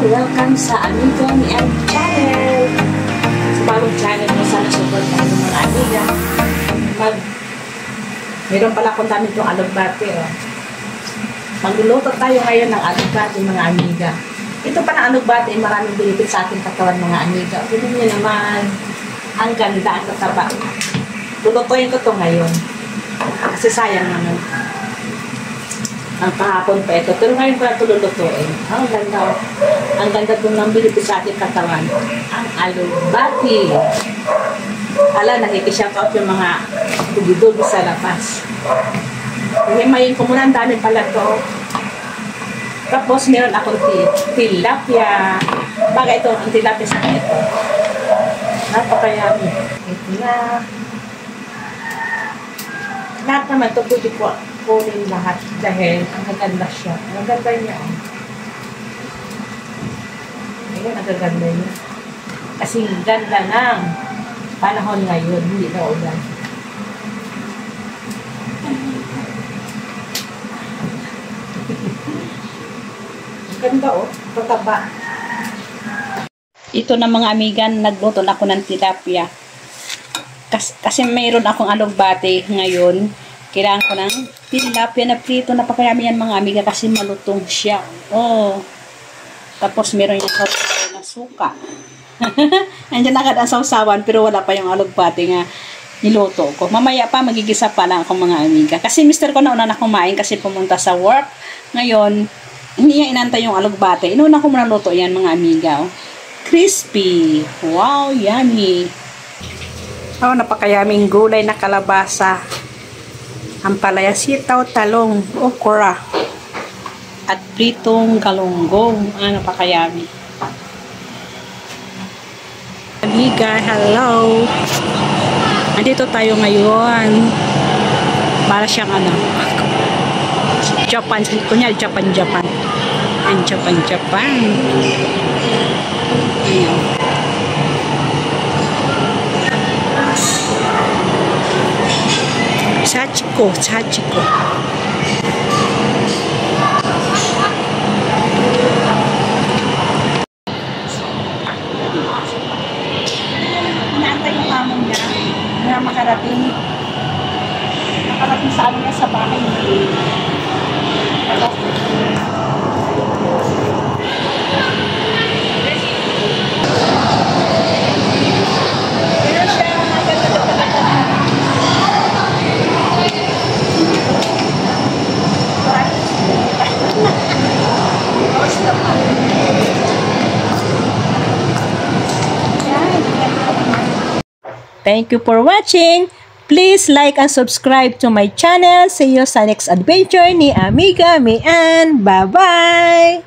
welcome sa Amiga ni Ann Channel. Sa bagong channel mo, sana support tayo mga amiga. Meron pala kung dami itong alugbati. Magluluto tayo ngayon ng alugbati mga amiga. Ito pa na alugbati, maraming benefit sa ating katawan mga amiga. Tignan niyo naman, ang ganda, ang tataba. Lulutuin ko ito ngayon. Kasi sayang naman. Ang kahapon pa ito. Pero ngayon ko na ito lulutuin. Ang ganda. Ang ganda itong ng benefit sa ating katawan. Ang alugbati. Ala, nakikishout out yung mga tugi-dugi sa labas. Himayin ko muna, ang dami pala ito. Tapos meron akong tilapia. Bagay ito, ang tilapia sa ito. Napakayami. Ito na. Lahat naman ito, pwede ko kunin lahat dahil ang gaganda siya. Ang ganda niya. Ayun, ang gaganda niya. Kasi ganda ng panahon ngayon, hindi na ulan. Ang ganda pataba. Ito na mga amigan, nagluto na ako ng tilapia. Kasi mayroon akong alugbati ngayon. Kailangan ko ng tilapia na prito. Napakayami yan mga amiga kasi malutong siya. Tapos meron yung na suka. Andiyan na agad ang sausawan pero wala pa yung alugbati nga niluto ko. Mamaya pa magigisa pa lang akong mga amiga. Kasi mister ko nauna na kumain kasi pumunta sa work. Ngayon, hindi niya inantay yung alugbati. Inuna ko muna luto yan mga amiga. Crispy. Wow, yummy. Napakayaming gulay na kalabasa. Ampalaya, sitaw, talong, okra, at pritong galunggong. Napakayami. Amiga, hello! Andito tayo ngayon. Para siyang Japan. Kunya, Japan. And Japan. Ayan. Sachiko. Inaantay yung amo niya na makarating sa niya sa bahay niya. Thank you for watching. Please like and subscribe to my channel. See you sa next adventure ni Amiga Mian. Bye-bye!